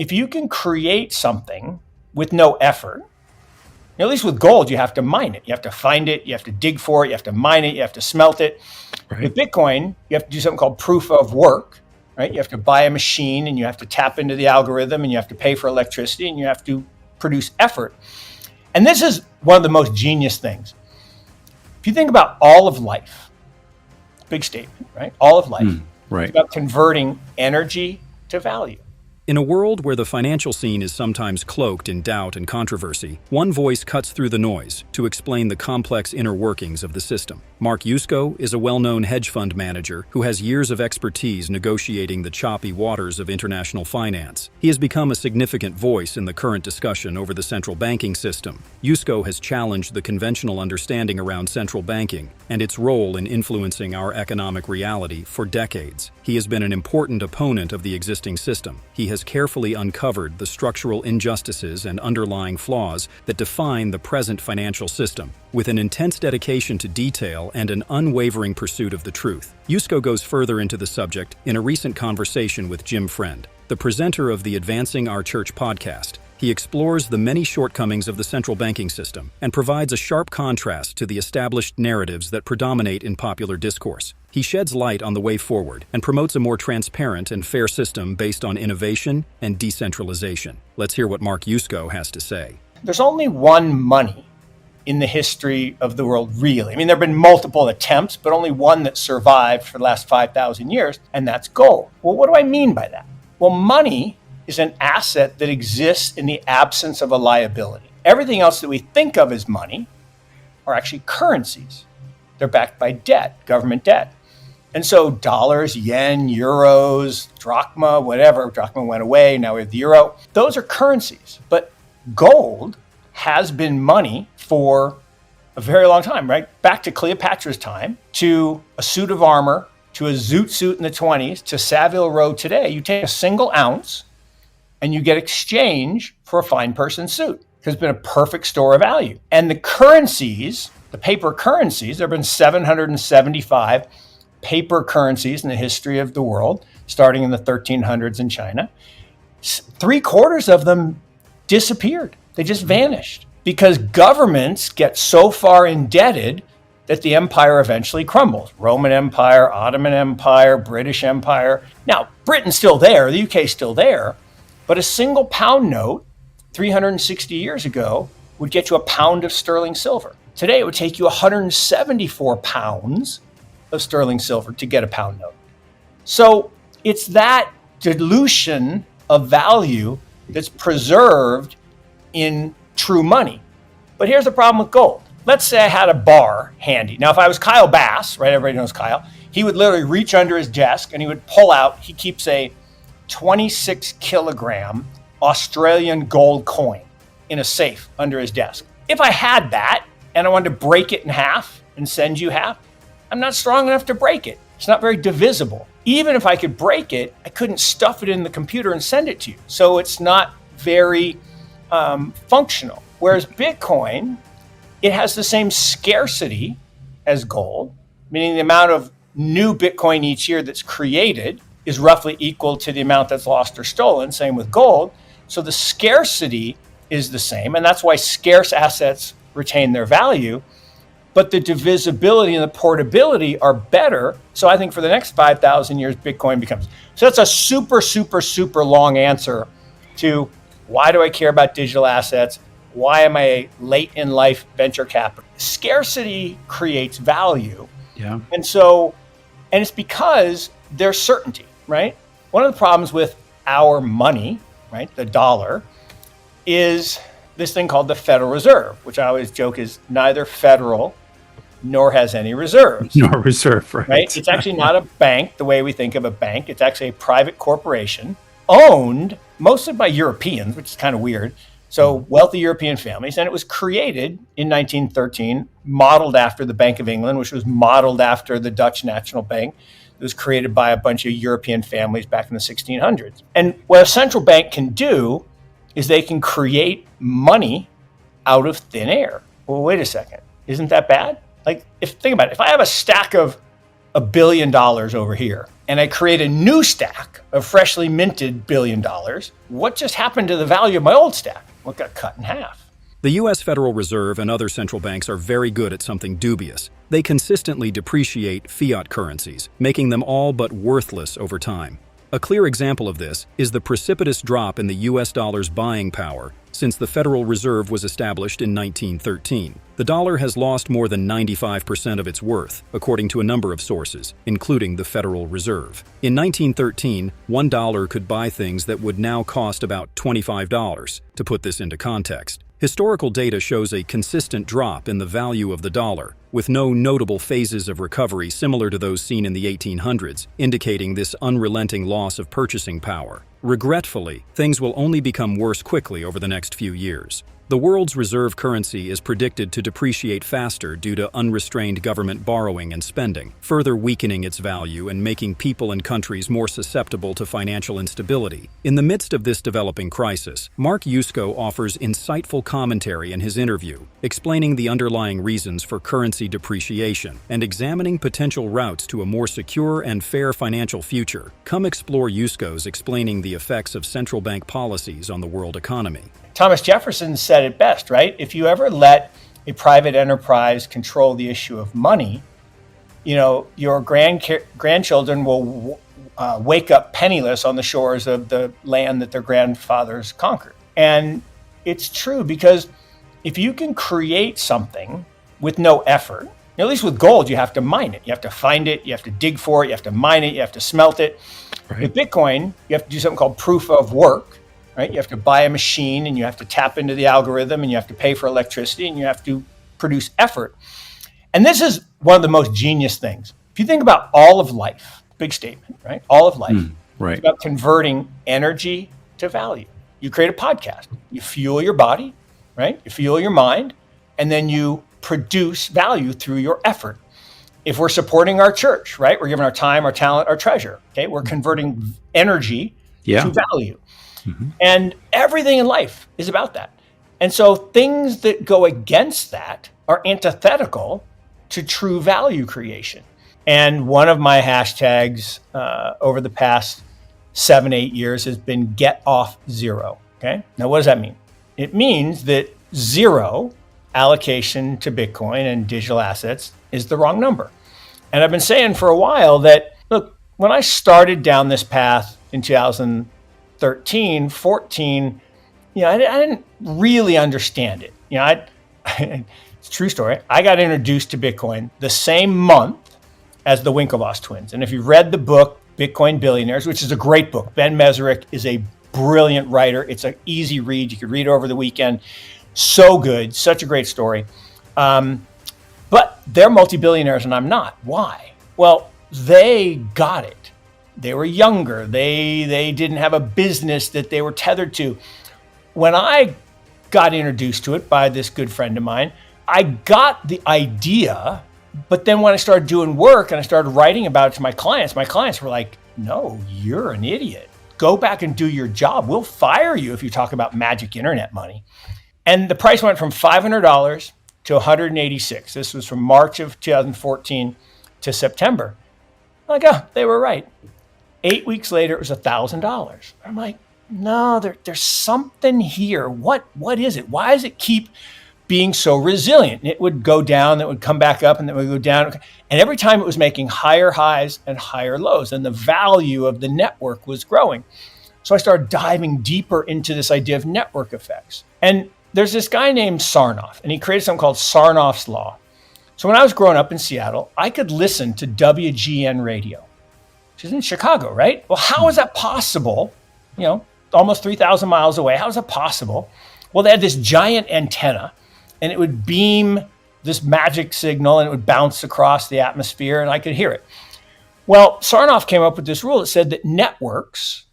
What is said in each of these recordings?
if you can create something with no effort, at least with gold, you have to mine it. You have to find it. You have to dig for it. You have to mine it. You have to smelt it. Right. With Bitcoin, you have to do something called proof of work, right? You have to buy a machine and you have to tap into the algorithm and you have to pay for electricity and you have to produce effort. And this is one of the most genius things. If you think about all of life, big statement, right? All of life. Right. It's about converting energy to value. In a world where the financial scene is sometimes cloaked in doubt and controversy, one voice cuts through the noise to explain the complex inner workings of the system. Mark Yusko is a well-known hedge fund manager who has years of expertise negotiating the choppy waters of international finance. He has become a significant voice in the current discussion over the central banking system. Yusko has challenged the conventional understanding around central banking and its role in influencing our economic reality for decades. He has been an important opponent of the existing system. He has carefully uncovered the structural injustices and underlying flaws that define the present financial system, with an intense dedication to detail and an unwavering pursuit of the truth. Yusko goes further into the subject in a recent conversation with Jim Friend, the presenter of the Advancing Our Church podcast. He explores the many shortcomings of the central banking system and provides a sharp contrast to the established narratives that predominate in popular discourse. He sheds light on the way forward and promotes a more transparent and fair system based on innovation and decentralization. Let's hear what Mark Yusko has to say. There's only one money in the history of the world, really. I mean, there have been multiple attempts, but only one that survived for the last 5,000 years, and that's gold. Well, what do I mean by that? Well, money is an asset that exists in the absence of a liability. Everything else that we think of as money are actually currencies. They're backed by debt, government debt. And so dollars, yen, euros, drachma, whatever, drachma went away, now we have the euro. Those are currencies. But gold has been money for a very long time, right? Back to Cleopatra's time, to a suit of armor, to a zoot suit in the 20s, to Savile Row today. You take a single ounce and you get exchange for a fine person suit. It's been a perfect store of value. And the currencies, the paper currencies, there have been 775 paper currencies in the history of the world, starting in the 1300s in China. 3/4 of them disappeared. They just vanished because governments get so far indebted that the empire eventually crumbles. Roman Empire, Ottoman Empire, British Empire. Now, Britain's still there, the UK's still there, but a single pound note 360 years ago would get you a pound of sterling silver. Today, it would take you 174 pounds of sterling silver to get a pound note. So it's that dilution of value that's preserved in true money. But here's the problem with gold. Let's say I had a bar handy. Now, if I was Kyle Bass, right, everybody knows Kyle, he would literally reach under his desk and he would pull out, he keeps a 26 kilogram Australian gold coin in a safe under his desk. If I had that and I wanted to break it in half and send you half, I'm not strong enough to break it. It's not very divisible. Even if I could break it, I couldn't stuff it in the computer and send it to you. So it's not very functional. Whereas Bitcoin, it has the same scarcity as gold, meaning the amount of new Bitcoin each year that's created is roughly equal to the amount that's lost or stolen. Same with gold. So the scarcity is the same. And that's why scarce assets retain their value. But the divisibility and the portability are better. So I think for the next 5,000 years, Bitcoin becomes. So that's a super, super, super long answer to why do I care about digital assets? Why am I a late in life venture capital? Scarcity creates value. Yeah. And it's because there's certainty, right? One of the problems with our money, right, the dollar, is this thing called the Federal Reserve, which I always joke is neither federal nor has any reserves. Nor reserve, right? It's actually not a bank the way we think of a bank. It's actually a private corporation owned mostly by Europeans, which is kind of weird. So wealthy European families. And it was created in 1913, modeled after the Bank of England, which was modeled after the Dutch National Bank. It was created by a bunch of European families back in the 1600s. And what a central bank can do is they can create money out of thin air. Well, wait a second. Isn't that bad? Like, think about it. If I have a stack of $1 billion over here, and I create a new stack of freshly minted $1 billion, what just happened to the value of my old stack? Well, it got cut in half. The U.S. Federal Reserve and other central banks are very good at something dubious. They consistently depreciate fiat currencies, making them all but worthless over time. A clear example of this is the precipitous drop in the U.S. dollar's buying power since the Federal Reserve was established in 1913. The dollar has lost more than 95% of its worth, according to a number of sources, including the Federal Reserve. In 1913, $1 could buy things that would now cost about $25, to put this into context. Historical data shows a consistent drop in the value of the dollar, with no notable phases of recovery similar to those seen in the 1800s, indicating this unrelenting loss of purchasing power. Regretfully, things will only become worse quickly over the next few years. The world's reserve currency is predicted to depreciate faster due to unrestrained government borrowing and spending, further weakening its value and making people and countries more susceptible to financial instability. In the midst of this developing crisis, Mark Yusko offers insightful commentary in his interview, explaining the underlying reasons for currency depreciation and examining potential routes to a more secure and fair financial future. Come explore Yusko's explaining the effects of central bank policies on the world economy. Thomas Jefferson said it best, right? If you ever let a private enterprise control the issue of money, your grandchildren will wake up penniless on the shores of the land that their grandfathers conquered. And it's true, because if you can create something with no effort, at least with gold, you have to mine it. You have to find it, you have to dig for it, you have to mine it, you have to smelt it. Right. With Bitcoin, you have to do something called proof of work. Right? You have to buy a machine, and you have to tap into the algorithm, and you have to pay for electricity, and you have to produce effort. And this is one of the most genius things. If you think about all of life, big statement, right? All of life, right. It's about converting energy to value. You create a podcast, you fuel your body, right? You fuel your mind, and then you produce value through your effort. If we're supporting our church, right? We're giving our time, our talent, our treasure. Okay, we're converting energy to value. Mm-hmm. And everything in life is about that. And so things that go against that are antithetical to true value creation. And one of my hashtags over the past 7-8 years has been get off zero. Okay. Now, what does that mean? It means that zero allocation to Bitcoin and digital assets is the wrong number. And I've been saying for a while that, look, when I started down this path in 2013, 14, I didn't really understand it. It's a true story. I got introduced to Bitcoin the same month as the Winklevoss twins. And if you've read the book, Bitcoin Billionaires, which is a great book, Ben Mesrick is a brilliant writer. It's an easy read. You could read it over the weekend. So good. Such a great story. But they're multi-billionaires and I'm not. Why? Well, they got it. They were younger. They didn't have a business that they were tethered to. When I got introduced to it by this good friend of mine, I got the idea, but then when I started doing work and I started writing about it to my clients were like, no, you're an idiot. Go back and do your job. We'll fire you if you talk about magic internet money. And the price went from $500 to $186. This was from March of 2014 to September. I'm like, oh, they were right. 8 weeks later, it was $1,000. I'm like, no, there's something here. What is it? Why does it keep being so resilient? And it would go down, it would come back up, and then it would go down. And every time it was making higher highs and higher lows, and the value of the network was growing. So I started diving deeper into this idea of network effects. And there's this guy named Sarnoff, and he created something called Sarnoff's Law. So when I was growing up in Seattle, I could listen to WGN radio, which is in Chicago, right? Well, how is that possible? Almost 3,000 miles away. How is that possible? Well, they had this giant antenna, and it would beam this magic signal, and it would bounce across the atmosphere, and I could hear it. Well, Sarnoff came up with this rule that said that networks,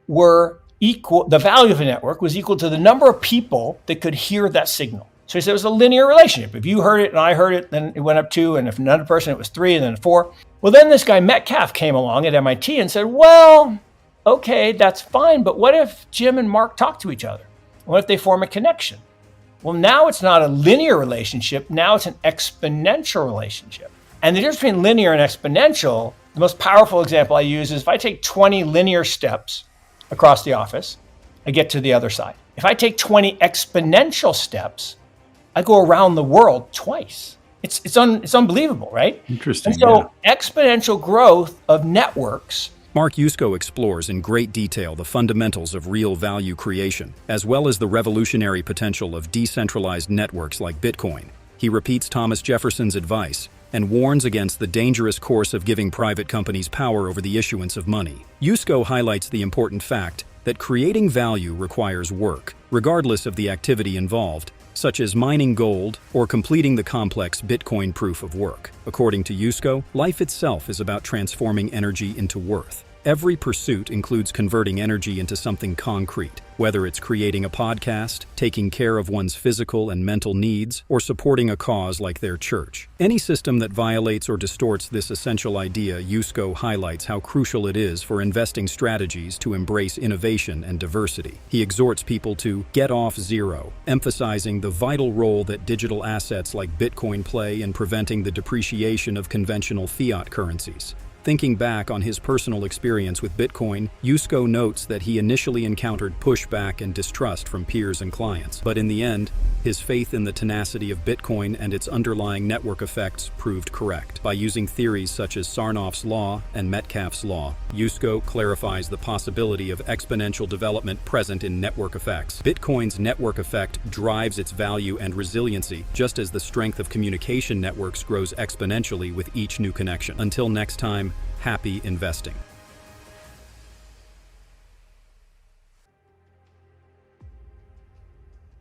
were equal. The value of a network was equal to the number of people that could hear that signal. So he said it was a linear relationship. If you heard it and I heard it, then it went up 2, and if another person, it was 3, and then 4. Well, then this guy Metcalf came along at MIT and said, well, okay, that's fine, but what if Jim and Mark talk to each other? What if they form a connection? Well, now it's not a linear relationship. Now it's an exponential relationship. And the difference between linear and exponential, the most powerful example I use is if I take 20 linear steps across the office, I get to the other side. If I take 20 exponential steps, I go around the world twice. It's unbelievable, right? Interesting. And so exponential growth of networks. Mark Yusko explores in great detail the fundamentals of real value creation, as well as the revolutionary potential of decentralized networks like Bitcoin. He repeats Thomas Jefferson's advice and warns against the dangerous course of giving private companies power over the issuance of money. Yusko highlights the important fact that creating value requires work, regardless of the activity involved, such as mining gold or completing the complex Bitcoin proof of work. According to Yusko, life itself is about transforming energy into worth. Every pursuit includes converting energy into something concrete, whether it's creating a podcast, taking care of one's physical and mental needs, or supporting a cause like their church. Any system that violates or distorts this essential idea, Yusko highlights how crucial it is for investing strategies to embrace innovation and diversity. He exhorts people to get off zero, emphasizing the vital role that digital assets like Bitcoin play in preventing the depreciation of conventional fiat currencies. Thinking back on his personal experience with Bitcoin, Yusko notes that he initially encountered pushback and distrust from peers and clients. But in the end, his faith in the tenacity of Bitcoin and its underlying network effects proved correct. By using theories such as Sarnoff's law and Metcalfe's law, Yusko clarifies the possibility of exponential development present in network effects. Bitcoin's network effect drives its value and resiliency, just as the strength of communication networks grows exponentially with each new connection. Until next time, happy investing.